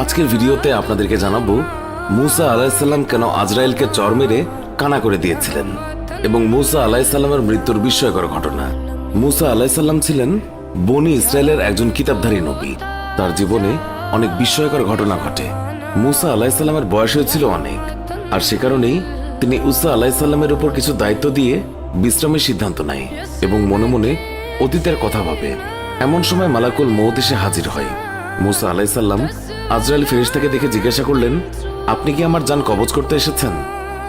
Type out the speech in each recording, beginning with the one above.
আজকের ভিডিওতে আপনাদেরকে জানাবো মুসা আলাইহিসসালাম কেন আজরাইলকে চর মেরে কানা করে দিয়েছিলেন এবং মুসা আলাইহিসসালামের মৃত্যুর বিস্ময়কর ঘটনা। মুসা আলাইহিসসালাম ছিলেন বনি ইসরায়েলের একজন কিতাবধারী নবী। তার জীবনে অনেক বিস্ময়কর ঘটনা ঘটে। মুসা আলাইহিসসালামের বয়স হয়েছিল অনেক, আর সে কারণেই তিনি ঈসা আলাইহিসসালামের উপর কিছু দায়িত্ব দিয়ে বিশ্রামের সিদ্ধান্ত নেয় এবং মনে মনে অতীতের কথা ভাবে। এমন সময় মালাকুল মউত এসে হাজির হয়। মুসা আলাইহিসসালাম আজরাইল ফেরেশতাকে দেখে জিজ্ঞাসা করলেন, আপনি কি আমার জান কবজ করতে এসেছেন?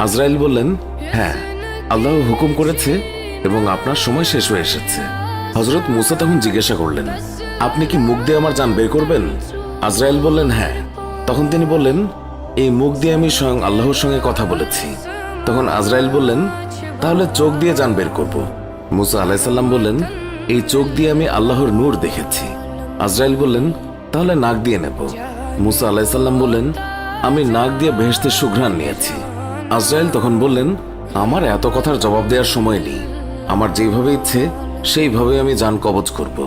আজরাইল বললেন, হ্যাঁ, আল্লাহ হুকুম করেছে এবং আপনার সময় শেষ হয়ে এসেছে। হযরত মুসা তখন জিজ্ঞাসা করলেন, আপনি কি মুখ দিয়ে আমার জান বের করবেন? আজরাইল বললেন, হ্যাঁ। তখন তিনি বললেন, এই মুখ দিয়ে আমি স্বয়ং আল্লাহর সঙ্গে কথা বলেছি। তখন আজরাইল বললেন, তাহলে চোখ দিয়ে জান বের করব। মুসা আলাইহিসসালাম বললেন, এই চোখ দিয়ে আমি আল্লাহর নূর দেখেছি। আজরাইল বললেন, তাহলে নাক দিয়ে নেব। মুসা আলাইহিসসালাম বললেন, আমি নাক দিয়ে বেহেশতের সুঘ্রাণ নিয়েছি। আজরাইল তখন বললেন, আমার এত কথার জবাব দেওয়ার সময় নেই, আমার যেভাবে ইচ্ছে সেইভাবে আমি জান কবজ করব।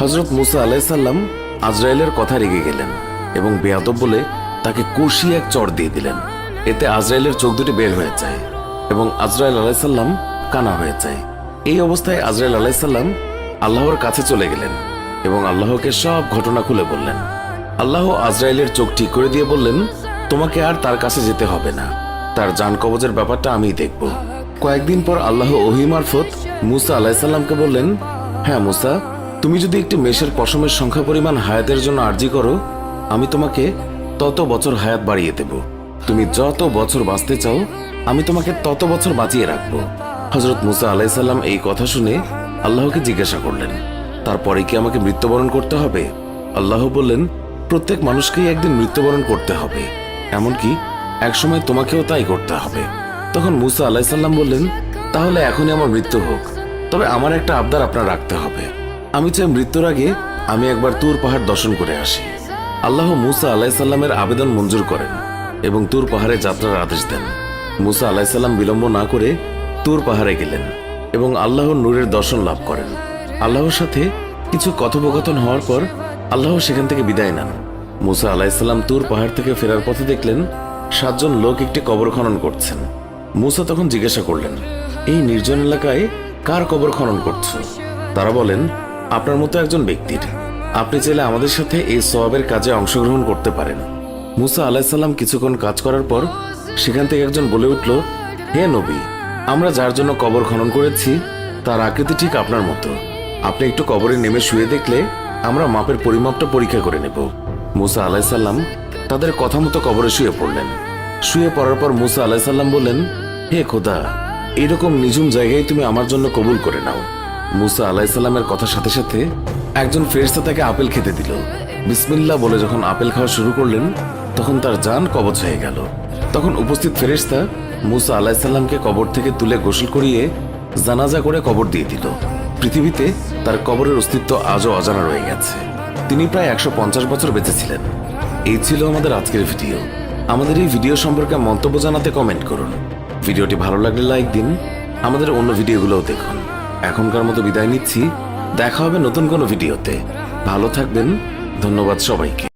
হযরত মুসা আলাইহিসসালাম আজরাইলের কথা রেগে গেলেন এবং বেয়াদব বলে তাকে কষিয়ে এক চড় দিয়ে দিলেন। এতে আজরাইলের চোখ দুটি বের হয়ে যায় এবং আজরাইল আলাইহিসসালাম কানা হয়ে যায়। এই অবস্থায় আজরাইল আলাইহিসসালাম আল্লাহর কাছে চলে গেলেন এবং আল্লাহকে সব ঘটনা খুলে বললেন। আল্লাহ আজরাইলের চোখ ঠিক করে দিয়ে বললেন, তোমাকে আর তার কাছে যেতে হবে না, তার জান কবজের ব্যাপারটা আমিই দেখব। কয়েকদিন পর আল্লাহ ওহী মারফত মুসা আলাইহিসসালামকে বললেন, হ্যাঁ মুসা, তুমি যদি একটি মেষের পশমের সংখ্যা পরিমাণ হায়াতের জন্য আরজি করো, আমি তোমাকে তত বছর হায়াত বাড়িয়ে দেব। তুমি যত বছর বাঁচতে চাও, আমি তোমাকে তত বছর বাঁচিয়ে রাখবো। হযরত মুসা আলাইহিসসালাম এই কথা শুনে আল্লাহকে জিজ্ঞাসা করলেন, তারপরে কি আমাকে মৃত্যুবরণ করতে হবে? আল্লাহ বললেন, প্রত্যেক মানুষকেই একদিন মৃত্যুবরণ করতে হবে, এমনকি একসময় তোমাকেও তাই করতে হবে। তখন মুসা আলাইহিসসালাম বললেন, তাহলে এখনই আমার মৃত্যু হোক, তবে আমার একটা আবদার আপনার রাখতে হবে। আমি চাই মৃত্যুর আগে আমি একবার তুর পাহাড় দর্শন করে আসি। আল্লাহ মুসা আলাইহিসসালামের আবেদন মঞ্জুর করেন এবং তুর পাহাড়ে যাত্রার আদেশ দেন। মুসা আলাইহিসসালাম বিলম্ব না করে তুর পাহাড়ে গেলেন এবং আল্লাহর নূরের দর্শন লাভ করেন। আল্লাহর সাথে কিছু কথোপকথন হওয়ার পর আল্লাহ সেখান থেকে বিদায় নেন। মুসা আলাইহিসসালাম তুর পাহাড় থেকে ফেরার পথে দেখলেন 7 জন লোক একটি কবর খনন করছেন। মুসা তখন জিজ্ঞাসা করলেন, এই নির্জন এলাকায় কার কবর খনন করছো? তারা বলেন, আপনার মতো একজন ব্যক্তির। আপনি চাইলে আমাদের সাথে এই সওয়াবের কাজে অংশগ্রহণ করতে পারেন। মুসা আলাইহিসসালাম কিছুক্ষণ কাজ করার পর সেখান থেকে একজন বলে উঠল, হে নবী, আমরা যার জন্য কবর খনন করেছি তার আকৃতি ঠিক আপনার মতো। আপনি একটু কবরে নেমে শুয়ে দেখলে আমরা মাপের পরিমাপটা পরীক্ষা করে নেব। মুসা আলাইহিসসালাম তাদের কথা মতো কবরে শুয়ে পড়লেন। শুয়ে পড়ার পর মুসা আলাইহিসসালাম বললেন, হে খোদা, এরকম নিঝুম জায়গায় তুমি আমার জন্য কবুল করে নাও। মুসা আলাইহিসসালামের কথার সাথে সাথে একজন ফেরেশতা তাকে আপেল খেতে দিল। বিসমিল্লাহ বলে যখন আপেল খাওয়া শুরু করলেন, তখন তার জান কবজ হয়ে গেল। তখন উপস্থিত ফেরেশতা মুসা আলাইহিসসালামকে কবর থেকে তুলে গোসল করিয়ে জানাজা করে কবর দিয়ে দিল। পৃথিবীতে তার কবরের অস্তিত্ব আজও অজানা রয়ে গেছে। তিনি প্রায় 150 বছর বেঁচে ছিলেন। এই ছিল আমাদের আজকের ভিডিও। আমাদের এই ভিডিও সম্পর্কে মন্তব্য জানাতে কমেন্ট করুন। ভিডিওটি ভালো লাগলে লাইক দিন। আমাদের অন্য ভিডিওগুলোও দেখুন। এখনকার মতো বিদায় নিচ্ছি। দেখা হবে নতুন কোনো ভিডিওতে। ভালো থাকবেন। ধন্যবাদ সবাইকে।